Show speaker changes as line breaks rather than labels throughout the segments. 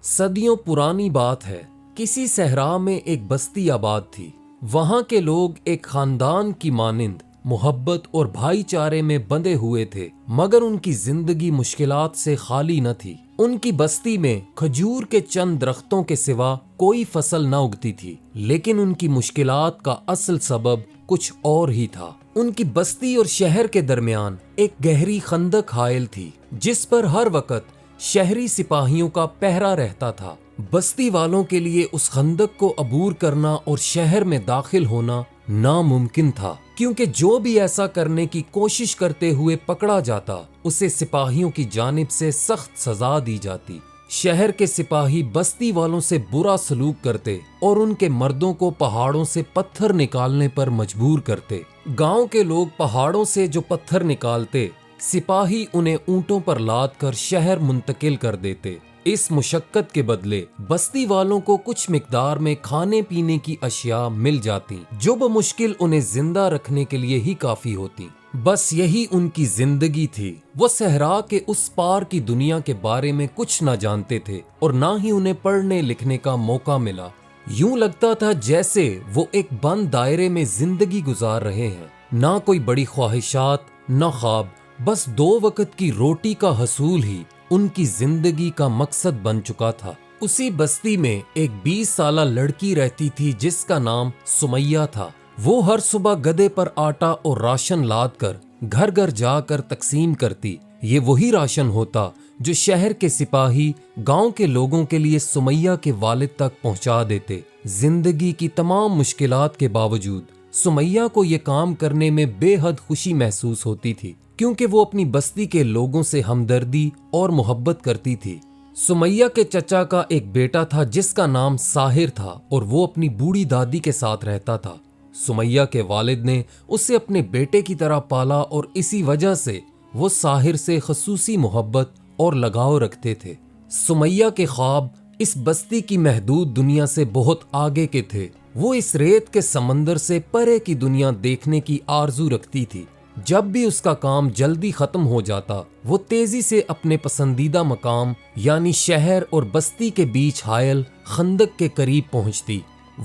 صدیوں پرانی بات ہے، کسی صحرا میں ایک بستی آباد تھی۔ وہاں کے لوگ ایک خاندان کی مانند محبت اور بھائی چارے میں بندھے ہوئے تھے، مگر ان کی زندگی مشکلات سے خالی نہ تھی۔ ان کی بستی میں کھجور کے چند درختوں کے سوا کوئی فصل نہ اگتی تھی، لیکن ان کی مشکلات کا اصل سبب کچھ اور ہی تھا۔ ان کی بستی اور شہر کے درمیان ایک گہری خندق حائل تھی، جس پر ہر وقت شہری سپاہیوں کا پہرا رہتا تھا۔ بستی والوں کے لیے اس خندق کو عبور کرنا اور شہر میں داخل ہونا ناممکن تھا، کیونکہ جو بھی ایسا کرنے کی کوشش کرتے ہوئے پکڑا جاتا، اسے سپاہیوں کی جانب سے سخت سزا دی جاتی۔ شہر کے سپاہی بستی والوں سے برا سلوک کرتے اور ان کے مردوں کو پہاڑوں سے پتھر نکالنے پر مجبور کرتے۔ گاؤں کے لوگ پہاڑوں سے جو پتھر نکالتے، سپاہی انہیں اونٹوں پر لاد کر شہر منتقل کر دیتے۔ اس مشقت کے بدلے بستی والوں کو کچھ مقدار میں کھانے پینے کی اشیاء مل جاتی، جو بمشکل انہیں زندہ رکھنے کے لیے ہی کافی ہوتی۔ بس یہی ان کی زندگی تھی۔ وہ صحرا کے اس پار کی دنیا کے بارے میں کچھ نہ جانتے تھے اور نہ ہی انہیں پڑھنے لکھنے کا موقع ملا۔ یوں لگتا تھا جیسے وہ ایک بند دائرے میں زندگی گزار رہے ہیں، نہ کوئی بڑی خواہشات، نہ خواب، بس 2 وقت کی روٹی کا حصول ہی ان کی زندگی کا مقصد بن چکا تھا۔ اسی بستی میں ایک 20 سالہ لڑکی رہتی تھی جس کا نام سمیہ تھا۔ وہ ہر صبح گدھے پر آٹا اور راشن لاد کر گھر گھر جا کر تقسیم کرتی۔ یہ وہی راشن ہوتا جو شہر کے سپاہی گاؤں کے لوگوں کے لیے سمیہ کے والد تک پہنچا دیتے۔ زندگی کی تمام مشکلات کے باوجود سمیہ کو یہ کام کرنے میں بے حد خوشی محسوس ہوتی تھی، کیونکہ وہ اپنی بستی کے لوگوں سے ہمدردی اور محبت کرتی تھی۔ سمیہ کے چچا کا ایک بیٹا تھا جس کا نام ساحر تھا اور وہ اپنی بوڑھی دادی کے ساتھ رہتا تھا۔ سمیہ کے والد نے اسے اپنے بیٹے کی طرح پالا اور اسی وجہ سے وہ ساحر سے خصوصی محبت اور لگاؤ رکھتے تھے۔ سمیہ کے خواب اس بستی کی محدود دنیا سے بہت آگے کے تھے۔ وہ اس ریت کے سمندر سے پرے کی دنیا دیکھنے کی آرزو رکھتی تھی۔ جب بھی اس کا کام جلدی ختم ہو جاتا، وہ تیزی سے اپنے پسندیدہ مقام یعنی شہر اور بستی کے بیچ حائل خندق کے قریب پہنچتی۔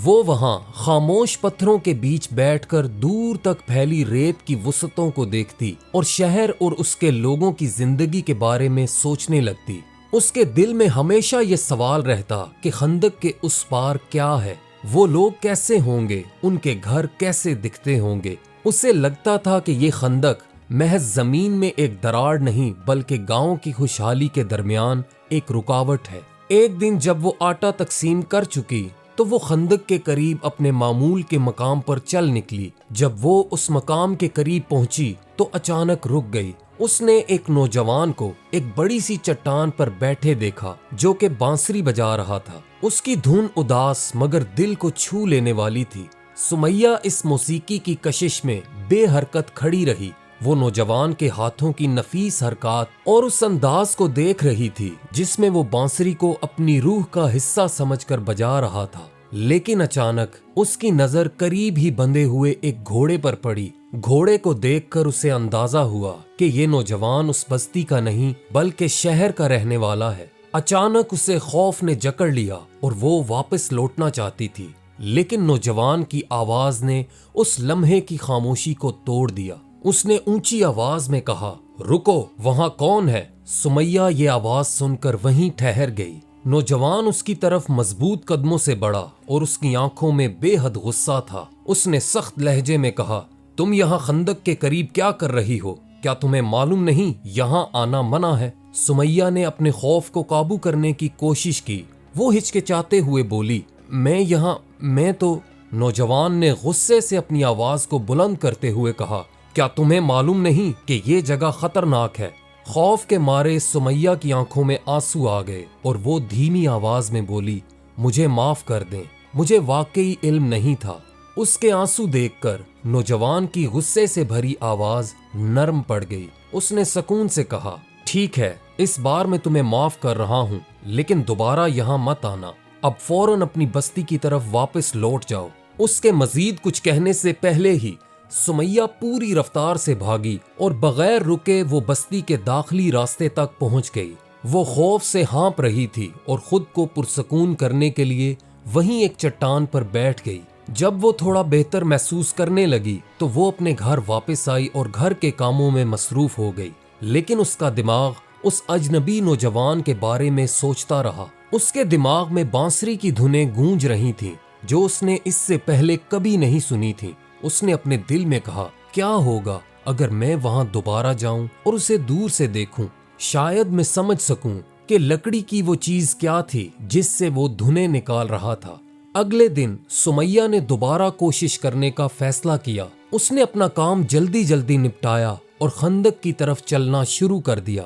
وہ وہاں خاموش پتھروں کے بیچ بیٹھ کر دور تک پھیلی ریت کی وسعتوں کو دیکھتی اور شہر اور اس کے لوگوں کی زندگی کے بارے میں سوچنے لگتی۔ اس کے دل میں ہمیشہ یہ سوال رہتا کہ خندق کے اس پار کیا ہے، وہ لوگ کیسے ہوں گے، ان کے گھر کیسے دکھتے ہوں گے۔ اسے لگتا تھا کہ یہ خندق محض زمین میں ایک دراڑ نہیں بلکہ گاؤں کی خوشحالی کے درمیان ایک رکاوٹ ہے۔ ایک دن جب وہ آٹا تقسیم کر چکی تو وہ خندق کے قریب اپنے معمول کے مقام پر چل نکلی۔ جب وہ اس مقام کے قریب پہنچی تو اچانک رک گئی۔ اس نے ایک نوجوان کو ایک بڑی سی چٹان پر بیٹھے دیکھا جو کہ بانسری بجا رہا تھا۔ اس کی دھن اداس مگر دل کو چھو لینے والی تھی۔ سمیہ اس موسیقی کی کشش میں بے حرکت کھڑی رہی۔ وہ نوجوان کے ہاتھوں کی نفیس حرکات اور اس انداز کو دیکھ رہی تھی جس میں وہ بانسری کو اپنی روح کا حصہ سمجھ کر بجا رہا تھا۔ لیکن اچانک اس کی نظر قریب ہی بندھے ہوئے ایک گھوڑے پر پڑی۔ گھوڑے کو دیکھ کر اسے اندازہ ہوا کہ یہ نوجوان اس بستی کا نہیں بلکہ شہر کا رہنے والا ہے۔ اچانک اسے خوف نے جکڑ لیا اور وہ واپس لوٹنا چاہتی تھی، لیکن نوجوان کی آواز نے اس لمحے کی خاموشی کو توڑ دیا۔ اس نے اونچی آواز میں کہا، رکو، وہاں کون ہے؟ سمیہ یہ آواز سن کر وہیں ٹھہر گئی۔ نوجوان اس کی طرف مضبوط قدموں سے بڑھا اور اس کی آنکھوں میں بے حد غصہ تھا۔ اس نے سخت لہجے میں کہا، تم یہاں خندق کے قریب کیا کر رہی ہو؟ کیا تمہیں معلوم نہیں یہاں آنا منع ہے؟ سمیہ نے اپنے خوف کو قابو کرنے کی کوشش کی۔ وہ ہچکچاتے ہوئے بولی، میں تو نوجوان نے غصے سے اپنی آواز کو بلند کرتے ہوئے کہا، کیا تمہیں معلوم نہیں کہ یہ جگہ خطرناک ہے؟ خوف کے مارے سمیہ کی آنکھوں میں آنسو آ گئے اور وہ دھیمی آواز میں بولی، مجھے معاف کر دیں، مجھے واقعی علم نہیں تھا۔ اس کے آنسو دیکھ کر نوجوان کی غصے سے بھری آواز نرم پڑ گئی۔ اس نے سکون سے کہا، ٹھیک ہے، اس بار میں تمہیں معاف کر رہا ہوں، لیکن دوبارہ یہاں مت آنا۔ اب فوراً اپنی بستی کی طرف واپس لوٹ جاؤ۔ اس کے مزید کچھ کہنے سے پہلے ہی سمیہ پوری رفتار سے بھاگی اور بغیر رکے وہ بستی کے داخلی راستے تک پہنچ گئی۔ وہ خوف سے ہانپ رہی تھی اور خود کو پرسکون کرنے کے لیے وہیں ایک چٹان پر بیٹھ گئی۔ جب وہ تھوڑا بہتر محسوس کرنے لگی تو وہ اپنے گھر واپس آئی اور گھر کے کاموں میں مصروف ہو گئی، لیکن اس کا دماغ اس اجنبی نوجوان کے بارے میں سوچتا رہا۔ اس کے دماغ میں بانسری کی دھنیں گونج رہی تھیں جو اس نے اس سے پہلے کبھی نہیں سنی تھی۔ اس نے اپنے دل میں کہا، کیا ہوگا اگر میں وہاں دوبارہ جاؤں اور اسے دور سے دیکھوں؟ شاید میں سمجھ سکوں کہ لکڑی کی وہ چیز کیا تھی جس سے وہ دھنیں نکال رہا تھا۔ اگلے دن سمیہ نے دوبارہ کوشش کرنے کا فیصلہ کیا۔ اس نے اپنا کام جلدی جلدی نپٹایا اور خندق کی طرف چلنا شروع کر دیا۔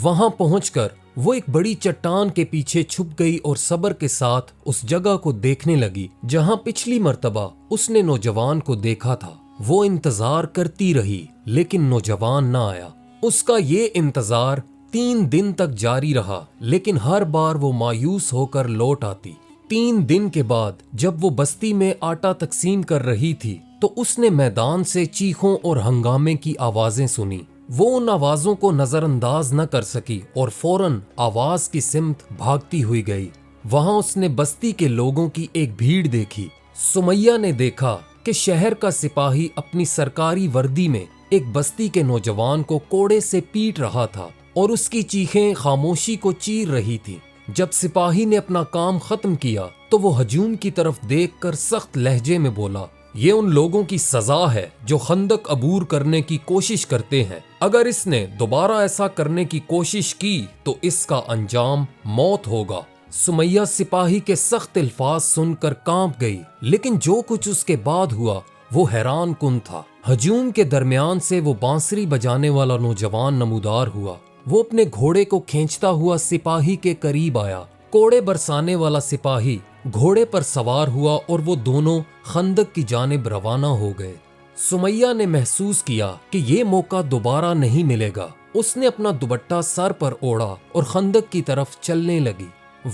وہاں پہنچ کر وہ ایک بڑی چٹان کے پیچھے چھپ گئی اور صبر کے ساتھ اس جگہ کو دیکھنے لگی جہاں پچھلی مرتبہ اس نے نوجوان کو دیکھا تھا۔ وہ انتظار کرتی رہی لیکن نوجوان نہ آیا۔ اس کا یہ انتظار 3 دن تک جاری رہا، لیکن ہر بار وہ مایوس ہو کر لوٹ آتی۔ 3 دن کے بعد جب وہ بستی میں آٹا تقسیم کر رہی تھی تو اس نے میدان سے چیخوں اور ہنگامے کی آوازیں سنی۔ وہ ان آوازوں کو نظر انداز نہ کر سکی اور فوراً آواز کی سمت بھاگتی ہوئی گئی۔ وہاں اس نے بستی کے لوگوں کی ایک بھیڑ دیکھی۔ سمیہ نے دیکھا کہ شہر کا سپاہی اپنی سرکاری وردی میں ایک بستی کے نوجوان کو کوڑے سے پیٹ رہا تھا اور اس کی چیخیں خاموشی کو چیر رہی تھی۔ جب سپاہی نے اپنا کام ختم کیا تو وہ ہجوم کی طرف دیکھ کر سخت لہجے میں بولا، یہ ان لوگوں کی سزا ہے جو خندق عبور کرنے کی کوشش کرتے ہیں۔ اگر اس نے دوبارہ ایسا کرنے کی کوشش کی تو اس کا انجام موت ہوگا۔ سمیہ سپاہی کے سخت الفاظ سن کر کانپ گئی، لیکن جو کچھ اس کے بعد ہوا وہ حیران کن تھا۔ ہجوم کے درمیان سے وہ بانسری بجانے والا نوجوان نمودار ہوا۔ وہ اپنے گھوڑے کو کھینچتا ہوا سپاہی کے قریب آیا۔ کوڑے برسانے والا سپاہی گھوڑے پر سوار ہوا اور وہ دونوں خندق کی جانب روانہ ہو گئے۔ سمیہ نے محسوس کیا کہ یہ موقع دوبارہ نہیں ملے گا۔ اس نے اپنا دوپٹہ سر پر اوڑھا اور خندق کی طرف چلنے لگی۔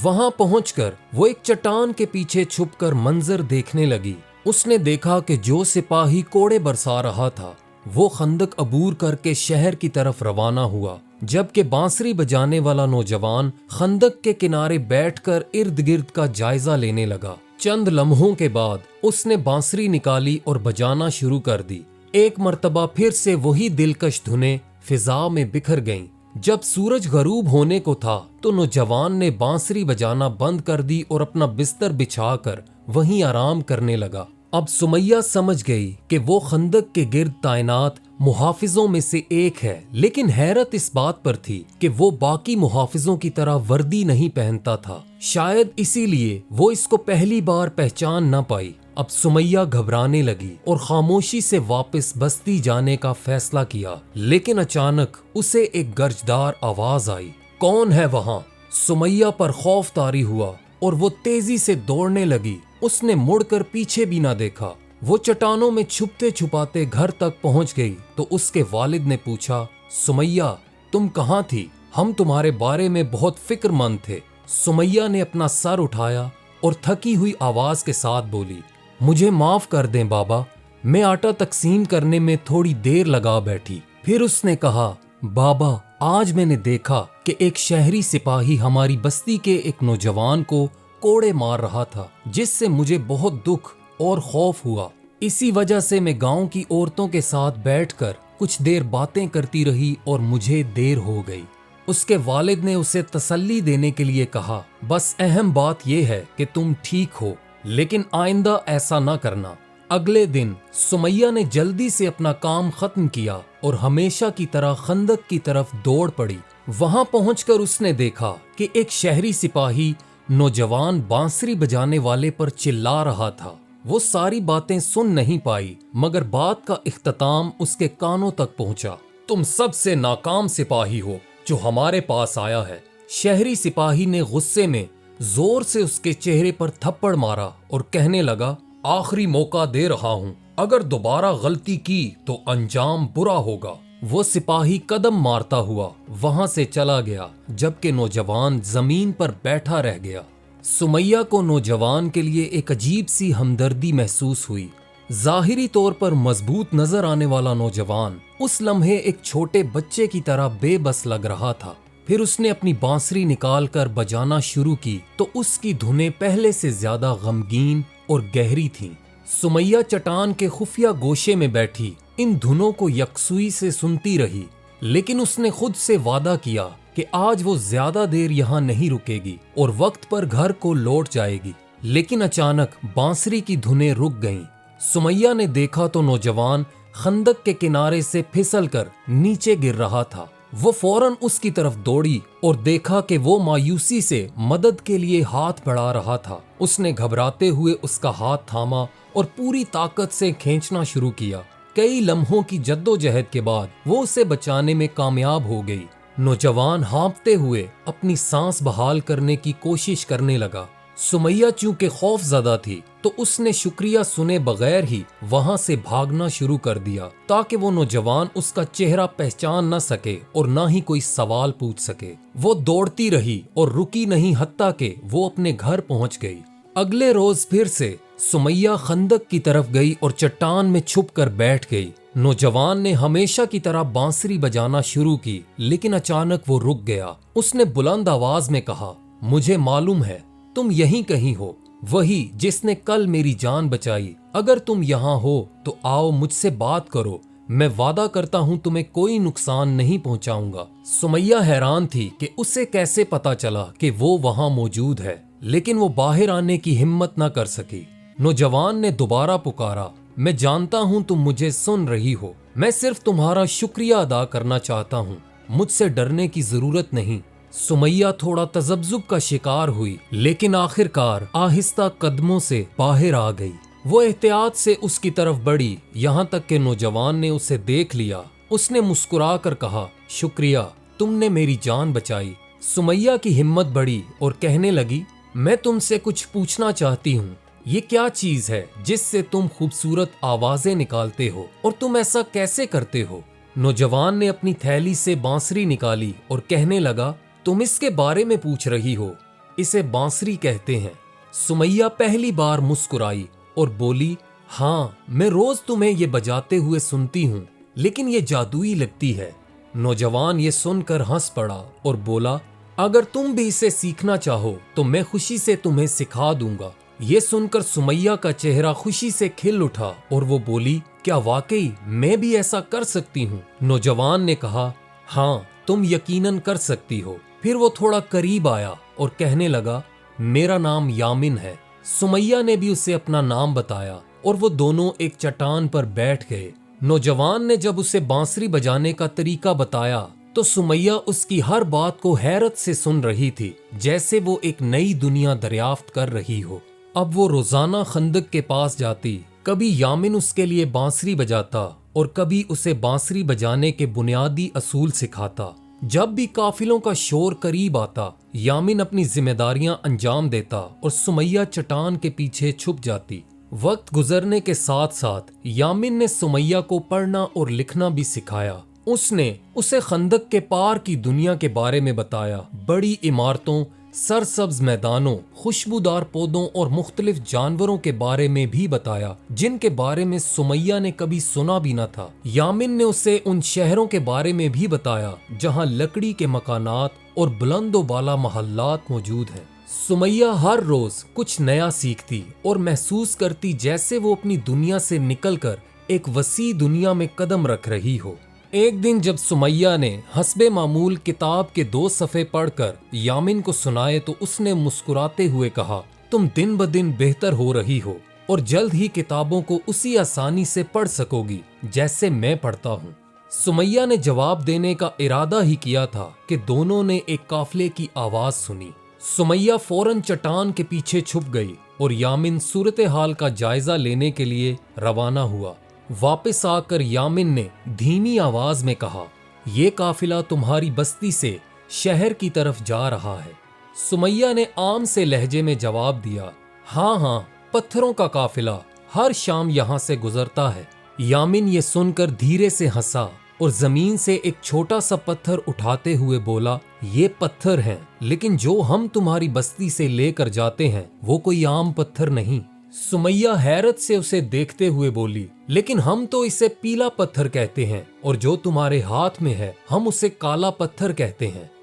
وہاں پہنچ کر وہ ایک چٹان کے پیچھے چھپ کر منظر دیکھنے لگی۔ اس نے دیکھا کہ جو سپاہی کوڑے برسا رہا تھا وہ خندق عبور کر کے شہر کی طرف روانہ ہوا، جبکہ بانسری بجانے والا نوجوان خندق کے کنارے بیٹھ کر ارد گرد کا جائزہ لینے لگا۔ چند لمحوں کے بعد اس نے بانسری نکالی اور بجانا شروع کر دی۔ ایک مرتبہ پھر سے وہی دلکش دھنیں فضا میں بکھر گئیں۔ جب سورج غروب ہونے کو تھا تو نوجوان نے بانسری بجانا بند کر دی اور اپنا بستر بچھا کر وہیں آرام کرنے لگا۔ اب سمیہ سمجھ گئی کہ وہ خندق کے گرد تعینات محافظوں میں سے ایک ہے، لیکن حیرت اس بات پر تھی کہ وہ باقی محافظوں کی طرح وردی نہیں پہنتا تھا۔ شاید اسی لیے وہ اس کو پہلی بار پہچان نہ پائی۔ اب سمیہ گھبرانے لگی اور خاموشی سے واپس بستی جانے کا فیصلہ کیا، لیکن اچانک اسے ایک گرجدار آواز آئی، کون ہے وہاں؟ سمیہ پر خوف طاری ہوا اور وہ تیزی سے دوڑنے لگی۔ اس نے مڑ کر پیچھے بھی نہ دیکھا۔ وہ چٹانوں میں چھپتے چھپاتے گھر تک پہنچ گئی تو اس کے والد نے پوچھا، سمیہ تم کہاں تھی؟ ہم تمہارے بارے میں بہت فکر مند تھے۔ سمیہ نے اپنا سر اٹھایا اور تھکی ہوئی آواز کے ساتھ بولی، مجھے معاف کر دیں بابا، میں آٹا تقسیم کرنے میں تھوڑی دیر لگا بیٹھی۔ پھر اس نے کہا، بابا آج میں نے دیکھا کہ ایک شہری سپاہی ہماری بستی کے ایک نوجوان کو کوڑے مار رہا تھا، جس سے مجھے بہت دکھ اور خوف ہوا۔ اسی وجہ سے میں گاؤں کی عورتوں کے ساتھ بیٹھ کر کچھ دیر باتیں کرتی رہی اور مجھے دیر ہو گئی۔ اس کے والد نے اسے تسلی دینے کے لیے کہا، بس اہم بات یہ ہے کہ تم ٹھیک ہو، لیکن آئندہ ایسا نہ کرنا۔ اگلے دن سمیہ نے جلدی سے اپنا کام ختم کیا اور ہمیشہ کی طرح خندق کی طرف دوڑ پڑی۔ وہاں پہنچ کر اس نے دیکھا کہ ایک شہری سپاہی نوجوان بانسری بجانے والے پر چلا رہا تھا۔ وہ ساری باتیں سن نہیں پائی، مگر بات کا اختتام اس کے کانوں تک پہنچا۔ تم سب سے ناکام سپاہی ہو جو ہمارے پاس آیا ہے۔ شہری سپاہی نے غصے میں زور سے اس کے چہرے پر تھپڑ مارا اور کہنے لگا، آخری موقع دے رہا ہوں، اگر دوبارہ غلطی کی تو انجام برا ہوگا۔ وہ سپاہی قدم مارتا ہوا وہاں سے چلا گیا، جبکہ نوجوان زمین پر بیٹھا رہ گیا۔ سمیہ کو نوجوان کے لیے ایک عجیب سی ہمدردی محسوس ہوئی۔ ظاہری طور پر مضبوط نظر آنے والا نوجوان اس لمحے ایک چھوٹے بچے کی طرح بے بس لگ رہا تھا۔ پھر اس نے اپنی بانسری نکال کر بجانا شروع کی تو اس کی دھنیں پہلے سے زیادہ غمگین اور گہری تھیں۔ سمیہ چٹان کے خفیہ گوشے میں بیٹھی ان دھنوں کو یکسوئی سے سنتی رہی، لیکن اس نے خود سے وعدہ کیا کہ آج وہ زیادہ دیر یہاں نہیں رکے گی اور وقت پر گھر کو لوٹ جائے گی۔ لیکن اچانک بانسری کی دھنیں رک گئیں۔ سمیہ نے دیکھا تو نوجوان خندق کے کنارے سے پھسل کر نیچے گر رہا تھا۔ وہ فوراً اس کی طرف دوڑی اور دیکھا کہ وہ مایوسی سے مدد کے لیے ہاتھ بڑھا رہا تھا۔ اس نے گھبراتے ہوئے اس کا ہاتھ تھاما اور پوری طاقت سے کھینچنا شروع کیا۔ کئی لمحوں کی جدوجہد کے بعد وہ اسے بچانے میں کامیاب ہو گئی۔ نوجوان ہانپتے ہوئے اپنی سانس بحال کرنے کی کوشش کرنے لگا۔ سمیہ چونکہ خوف زدہ تھی تو اس نے شکریہ سنے بغیر ہی وہاں سے بھاگنا شروع کر دیا تاکہ وہ نوجوان اس کا چہرہ پہچان نہ سکے اور نہ ہی کوئی سوال پوچھ سکے۔ وہ دوڑتی رہی اور رکی نہیں حتیٰ کہ وہ اپنے گھر پہنچ گئی۔ اگلے روز پھر سے سمیہ خندق کی طرف گئی اور چٹان میں چھپ کر بیٹھ گئی۔ نوجوان نے ہمیشہ کی طرح بانسری بجانا شروع کی، لیکن اچانک وہ رک گیا۔ اس نے بلند آواز میں کہا، مجھے معلوم ہے تم یہیں کہیں ہو، وہی جس نے کل میری جان بچائی۔ اگر تم یہاں ہو تو آؤ مجھ سے بات کرو، میں وعدہ کرتا ہوں تمہیں کوئی نقصان نہیں پہنچاؤں گا۔ سمیہ حیران تھی کہ اسے کیسے پتا چلا کہ وہ وہاں موجود ہے، لیکن وہ باہر آنے کی ہمت نہ کر سکی۔ نوجوان نے دوبارہ پکارا، میں جانتا ہوں تم مجھے سن رہی ہو، میں صرف تمہارا شکریہ ادا کرنا چاہتا ہوں، مجھ سے ڈرنے کی ضرورت نہیں۔ سمیہ تھوڑا تذبذب کا شکار ہوئی، لیکن آخرکار آہستہ قدموں سے باہر آ گئی۔ وہ احتیاط سے اس کی طرف بڑھی، یہاں تک کہ نوجوان نے اسے دیکھ لیا۔ اس نے مسکرا کر کہا، شکریہ، تم نے میری جان بچائی۔ سمیہ کی ہمت بڑھی اور کہنے لگی، میں تم سے کچھ پوچھنا چاہتی ہوں۔ یہ کیا چیز ہے جس سے تم خوبصورت آوازیں نکالتے ہو، اور تم ایسا کیسے کرتے ہو؟ نوجوان نے اپنی تھیلی سے بانسری نکالی اور کہنے لگا، تم اس کے بارے میں پوچھ رہی ہو، اسے بانسری کہتے ہیں۔ سمیہ پہلی بار مسکرائی اور بولی، ہاں میں روز تمہیں یہ بجاتے ہوئے سنتی ہوں، لیکن یہ جادوئی لگتی ہے۔ نوجوان یہ سن کر ہنس پڑا اور بولا، اگر تم بھی اسے سیکھنا چاہو تو میں خوشی سے تمہیں سکھا دوں گا۔ یہ سن کر سمیہ کا چہرہ خوشی سے کھل اٹھا اور وہ بولی، کیا واقعی میں بھی ایسا کر سکتی ہوں؟ نوجوان نے کہا، ہاں تم یقیناً کر سکتی ہو۔ پھر وہ تھوڑا قریب آیا اور کہنے لگا، میرا نام یامن ہے۔ سمیہ نے بھی اسے اپنا نام بتایا اور وہ دونوں ایک چٹان پر بیٹھ گئے۔ نوجوان نے جب اسے بانسری بجانے کا طریقہ بتایا تو سمیہ اس کی ہر بات کو حیرت سے سن رہی تھی، جیسے وہ ایک نئی دنیا دریافت کر رہی ہو۔ اب وہ روزانہ خندق کے پاس جاتی، کبھی یامن اس کے لیے بانسری بجاتا اور کبھی اسے بانسری بجانے کے بنیادی اصول سکھاتا۔ جب بھی قافلوں کا شور قریب آتا، یامن اپنی ذمہ داریاں انجام دیتا اور سمیہ چٹان کے پیچھے چھپ جاتی۔ وقت گزرنے کے ساتھ ساتھ یامن نے سمیہ کو پڑھنا اور لکھنا بھی سکھایا۔ اس نے اسے خندق کے پار کی دنیا کے بارے میں بتایا، بڑی عمارتوں، سرسبز میدانوں، خوشبودار پودوں اور مختلف جانوروں کے بارے میں بھی بتایا جن کے بارے میں سمیہ نے کبھی سنا بھی نہ تھا۔ یامن نے اسے ان شہروں کے بارے میں بھی بتایا جہاں لکڑی کے مکانات اور بلند و بالا محلات موجود ہیں۔ سمیہ ہر روز کچھ نیا سیکھتی اور محسوس کرتی جیسے وہ اپنی دنیا سے نکل کر ایک وسیع دنیا میں قدم رکھ رہی ہو۔ ایک دن جب سمیہ نے حسب معمول کتاب کے 2 صفحے پڑھ کر یامن کو سنائے تو اس نے مسکراتے ہوئے کہا، تم دن بدن بہتر ہو رہی ہو اور جلد ہی کتابوں کو اسی آسانی سے پڑھ سکو گی جیسے میں پڑھتا ہوں۔ سمیہ نے جواب دینے کا ارادہ ہی کیا تھا کہ دونوں نے ایک قافلے کی آواز سنی۔ سمیہ فوراً چٹان کے پیچھے چھپ گئی اور یامن صورتحال کا جائزہ لینے کے لیے روانہ ہوا۔ واپس آ کر یامن نے دھیمی آواز میں کہا، یہ قافلہ تمہاری بستی سے شہر کی طرف جا رہا ہے۔ سمیہ نے عام سے لہجے میں جواب دیا، ہاں ہاں، پتھروں کا قافلہ ہر شام یہاں سے گزرتا ہے۔ یامن یہ سن کر دھیرے سے ہنسا اور زمین سے ایک چھوٹا سا پتھر اٹھاتے ہوئے بولا، یہ پتھر ہیں، لیکن جو ہم تمہاری بستی سے لے کر جاتے ہیں وہ کوئی عام پتھر نہیں۔ سمیہ حیرت سے اسے دیکھتے ہوئے بولی، لیکن ہم تو اسے پیلا پتھر کہتے ہیں اور جو تمہارے ہاتھ میں ہے ہم اسے کالا پتھر کہتے ہیں۔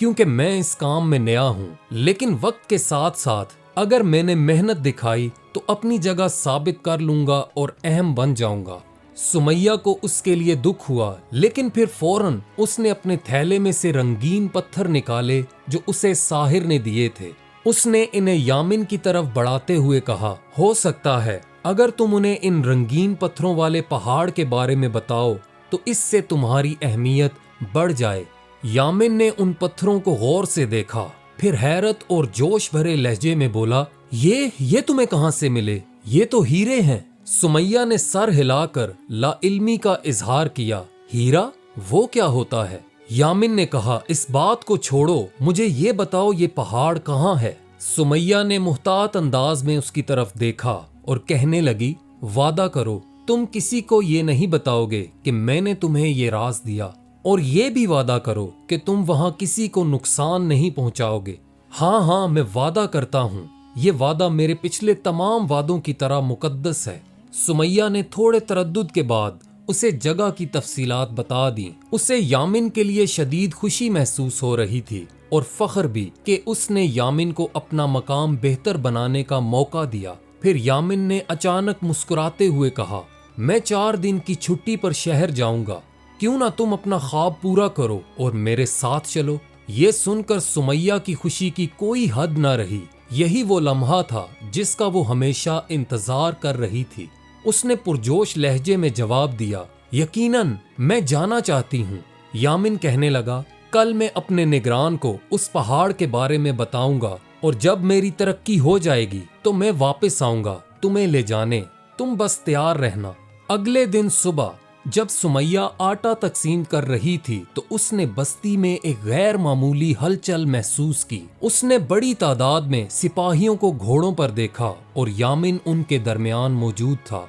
کیونکہ میں اس کام میں نیا ہوں، لیکن وقت کے ساتھ ساتھ اگر میں نے محنت دکھائی تو اپنی جگہ ثابت کر لوں گا اور اہم بن جاؤں گا۔ سمیہ کو اس کے لیے دکھ ہوا، لیکن پھر فوراً اس نے اپنے تھیلے میں سے رنگین پتھر نکالے جو اسے ساحر نے دیے تھے۔ اس نے انہیں یامن کی طرف بڑھاتے ہوئے کہا، ہو سکتا ہے اگر تم انہیں ان رنگین پتھروں والے پہاڑ کے بارے میں بتاؤ تو اس سے تمہاری اہمیت بڑھ جائے۔ یامن نے ان پتھروں کو غور سے دیکھا، پھر حیرت اور جوش بھرے لہجے میں بولا، یہ تمہیں کہاں سے ملے؟ یہ تو ہیرے ہیں۔ سمیہ نے سر ہلا کر لا علمی کا اظہار کیا۔ ہیرا؟ وہ کیا ہوتا ہے؟ یامن نے کہا، اس بات کو چھوڑو، مجھے یہ بتاؤ یہ پہاڑ کہاں ہے؟ سمیہ نے محتاط انداز میں اس کی طرف دیکھا اور کہنے لگی، وعدہ کرو تم کسی کو یہ نہیں بتاؤ گے کہ میں نے تمہیں یہ راز دیا، اور یہ بھی وعدہ کرو کہ تم وہاں کسی کو نقصان نہیں پہنچاؤ گے۔ ہاں میں وعدہ کرتا ہوں، یہ وعدہ میرے پچھلے تمام وعدوں کی طرح مقدس ہے۔ سمیہ نے تھوڑے تردد کے بعد اسے جگہ کی تفصیلات بتا دیں۔ اسے یامن کے لیے شدید خوشی محسوس ہو رہی تھی اور فخر بھی کہ اس نے یامن کو اپنا مقام بہتر بنانے کا موقع دیا۔ پھر یامن نے اچانک مسکراتے ہوئے کہا، میں 4 دن کی چھٹی پر شہر جاؤں گا، کیوں نہ تم اپنا خواب پورا کرو اور میرے ساتھ چلو؟ یہ سن کر سمیہ کی خوشی کی کوئی حد نہ رہی۔ یہی وہ لمحہ تھا جس کا وہ ہمیشہ انتظار کر رہی تھی۔ اس نے پرجوش لہجے میں جواب دیا، یقیناً میں جانا چاہتی ہوں۔ یامن کہنے لگا، کل میں اپنے نگران کو اس پہاڑ کے بارے میں بتاؤں گا، اور جب میری ترقی ہو جائے گی تو میں واپس آؤں گا تمہیں لے جانے، تم بس تیار رہنا۔ اگلے دن صبح جب سمیہ آٹا تقسیم کر رہی تھی تو اس نے بستی میں ایک غیر معمولی ہلچل محسوس کی۔ اس نے بڑی تعداد میں سپاہیوں کو گھوڑوں پر دیکھا اور یامن ان کے درمیان موجود تھا۔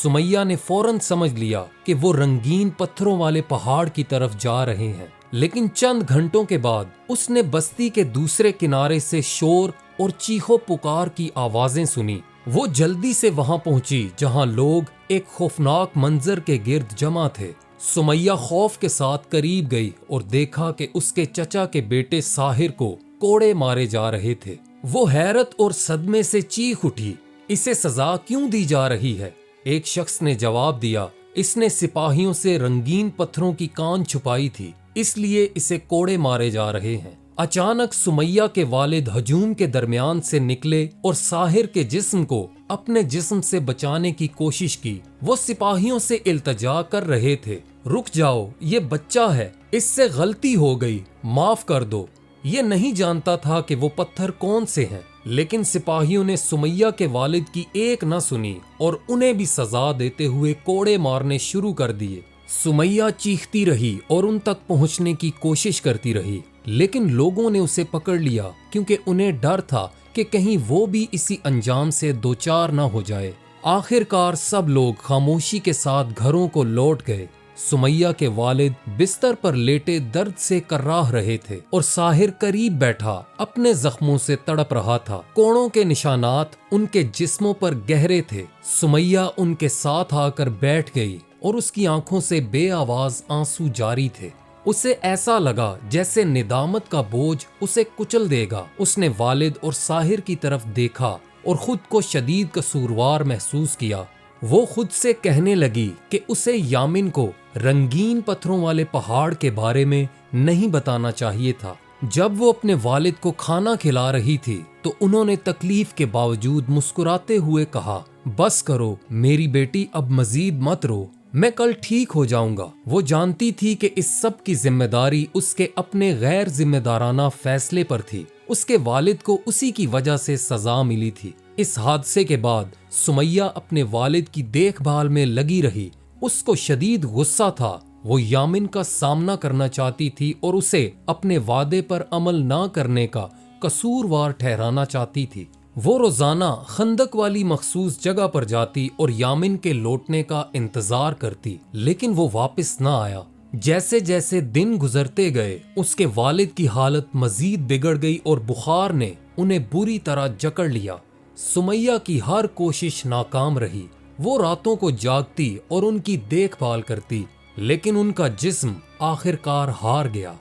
سمیہ نے فوراً سمجھ لیا کہ وہ رنگین پتھروں والے پہاڑ کی طرف جا رہے ہیں، لیکن چند گھنٹوں کے بعد اس نے بستی کے دوسرے کنارے سے شور اور چیخو پکار کی آوازیں سنی۔ وہ جلدی سے وہاں پہنچی جہاں لوگ ایک خوفناک منظر کے گرد جمع تھے۔ سمیہ خوف کے ساتھ قریب گئی اور دیکھا کہ اس کے چچا کے بیٹے ساحر کو کوڑے مارے جا رہے تھے۔ وہ حیرت اور صدمے سے چیخ اٹھی، اسے سزا کیوں دی جا رہی ہے؟ ایک شخص نے جواب دیا، اس نے سپاہیوں سے رنگین پتھروں کی کان چھپائی تھی، اس لیے اسے کوڑے مارے جا رہے ہیں۔ اچانک سمیہ کے والد ہجوم کے درمیان سے نکلے اور ساحر کے جسم کو اپنے جسم سے بچانے کی کوشش کی۔ وہ سپاہیوں سے التجا کر رہے تھے، رک جاؤ، یہ بچہ ہے، اس سے غلطی ہو گئی، معاف کر دو۔ یہ نہیں جانتا تھا کہ وہ پتھر کون سے ہیں، لیکن سپاہیوں نے سمیہ کے والد کی ایک نہ سنی اور انہیں بھی سزا دیتے ہوئے کوڑے مارنے شروع کر دیے۔ سمیہ چیختی رہی اور ان تک پہنچنے کی کوشش کرتی رہی، لیکن لوگوں نے اسے پکڑ لیا کیونکہ انہیں ڈر تھا کہ کہیں وہ بھی اسی انجام سے دوچار نہ ہو جائے۔ آخر کار سب لوگ خاموشی کے ساتھ گھروں کو لوٹ گئے۔ سمیہ کے والد بستر پر لیٹے درد سے کراہ رہے تھے اور ساحر قریب بیٹھا اپنے زخموں سے تڑپ رہا تھا۔ کوڑوں کے نشانات ان کے جسموں پر گہرے تھے۔ سمیہ ان کے ساتھ آ کر بیٹھ گئی اور اس کی آنکھوں سے بے آواز آنسو جاری تھے۔ اسے ایسا لگا جیسے ندامت کا بوجھ اسے کچل دے گا۔ اس نے والد اور ساحر کی طرف دیکھا اور خود کو شدید قصوروار محسوس کیا۔ وہ خود سے کہنے لگی کہ اسے یامن کو رنگین پتھروں والے پہاڑ کے بارے میں نہیں بتانا چاہیے تھا۔ جب وہ اپنے والد کو کھانا کھلا رہی تھی تو انہوں نے تکلیف کے باوجود مسکراتے ہوئے کہا، بس کرو میری بیٹی، اب مزید مت رو، میں کل ٹھیک ہو جاؤں گا۔ وہ جانتی تھی کہ اس سب کی ذمہ داری اس کے اپنے غیر ذمہ دارانہ فیصلے پر تھی۔ اس کے والد کو اسی کی وجہ سے سزا ملی تھی۔ اس حادثے کے بعد سمیہ اپنے والد کی دیکھ بھال میں لگی رہی۔ اس کو شدید غصہ تھا۔ وہ یامن کا سامنا کرنا چاہتی تھی اور اسے اپنے وعدے پر عمل نہ کرنے کا قصوروار ٹھہرانا چاہتی تھی۔ وہ روزانہ خندق والی مخصوص جگہ پر جاتی اور یامن کے لوٹنے کا انتظار کرتی، لیکن وہ واپس نہ آیا۔ جیسے جیسے دن گزرتے گئے اس کے والد کی حالت مزید بگڑ گئی اور بخار نے انہیں بری طرح جکڑ لیا۔ سمیہ کی ہر کوشش ناکام رہی۔ وہ راتوں کو جاگتی اور ان کی دیکھ بھال کرتی، لیکن ان کا جسم آخر کار ہار گیا۔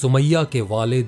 سمیہ کے والد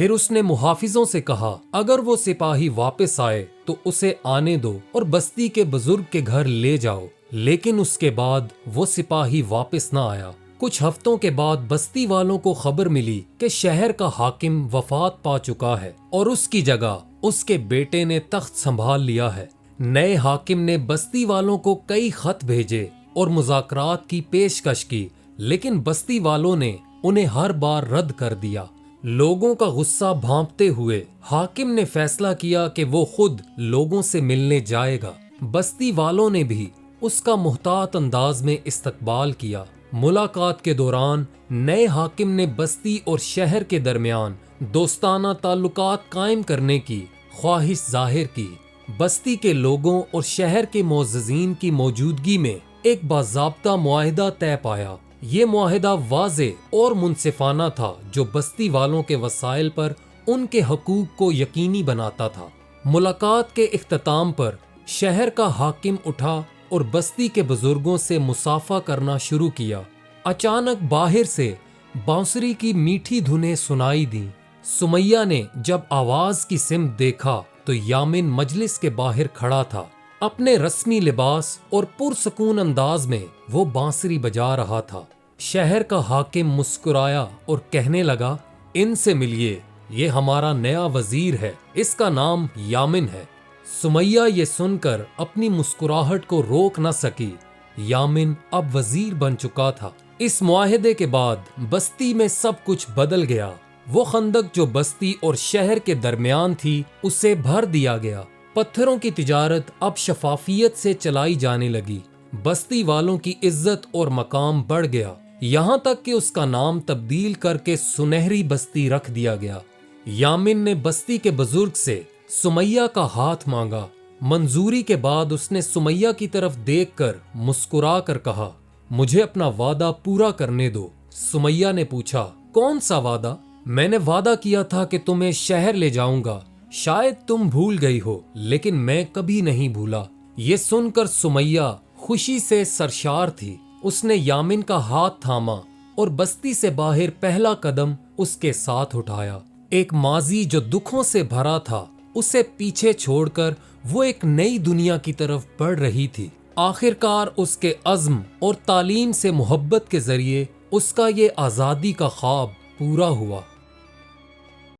پھر اس نے محافظوں سے کہا اگر وہ سپاہی واپس آئے تو اسے آنے دو اور بستی کے بزرگ کے گھر لے جاؤ، لیکن اس کے بعد وہ سپاہی واپس نہ آیا۔ کچھ ہفتوں کے بعد بستی والوں کو خبر ملی کہ شہر کا حاکم وفات پا چکا ہے اور اس کی جگہ اس کے بیٹے نے تخت سنبھال لیا ہے۔ نئے حاکم نے بستی والوں کو کئی خط بھیجے اور مذاکرات کی پیشکش کی، لیکن بستی والوں نے انہیں ہر بار رد کر دیا۔ لوگوں کا غصہ بھانپتے ہوئے حاکم نے فیصلہ کیا کہ وہ خود لوگوں سے ملنے جائے گا۔ بستی والوں نے بھی اس کا محتاط انداز میں استقبال کیا۔ ملاقات کے دوران نئے حاکم نے بستی اور شہر کے درمیان دوستانہ تعلقات قائم کرنے کی خواہش ظاہر کی۔ بستی کے لوگوں اور شہر کے معززین کی موجودگی میں ایک باضابطہ معاہدہ طے پایا۔ یہ معاہدہ واضح اور منصفانہ تھا جو بستی والوں کے وسائل پر ان کے حقوق کو یقینی بناتا تھا۔ ملاقات کے اختتام پر شہر کا حاکم اٹھا اور بستی کے بزرگوں سے مصافحہ کرنا شروع کیا۔ اچانک باہر سے بانسری کی میٹھی دھنیں سنائی دیں۔ سمیہ نے جب آواز کی سمت دیکھا تو یامن مجلس کے باہر کھڑا تھا۔ اپنے رسمی لباس اور پرسکون انداز میں وہ بانسری بجا رہا تھا۔ شہر کا حاکم مسکرایا اور کہنے لگا ان سے ملیے، یہ ہمارا نیا وزیر ہے، اس کا نام یامن ہے۔ سمیہ یہ سن کر اپنی مسکراہٹ کو روک نہ سکی۔ یامن اب وزیر بن چکا تھا۔ اس معاہدے کے بعد بستی میں سب کچھ بدل گیا۔ وہ خندق جو بستی اور شہر کے درمیان تھی اسے بھر دیا گیا۔ پتھروں کی تجارت اب شفافیت سے چلائی جانے لگی۔ بستی والوں کی عزت اور مقام بڑھ گیا، یہاں تک کہ اس کا نام تبدیل کر کے سنہری بستی رکھ دیا گیا۔ یامن نے بستی کے بزرگ سے سمیہ کا ہاتھ مانگا۔ منظوری کے بعد اس نے سمیہ کی طرف دیکھ کر مسکرا کر کہا مجھے اپنا وعدہ پورا کرنے دو۔ سمیہ نے پوچھا کون سا وعدہ؟ میں نے وعدہ کیا تھا کہ تمہیں شہر لے جاؤں گا، شاید تم بھول گئی ہو، لیکن میں کبھی نہیں بھولا۔ یہ سن کر سمیہ خوشی سے سرشار تھی۔ اس نے یامن کا ہاتھ تھاما اور بستی سے باہر پہلا قدم اس کے ساتھ اٹھایا۔ ایک ماضی جو دکھوں سے بھرا تھا اسے پیچھے چھوڑ کر وہ ایک نئی دنیا کی طرف بڑھ رہی تھی۔ آخرکار اس کے عزم اور تعلیم سے محبت کے ذریعے اس کا یہ آزادی کا خواب پورا ہوا۔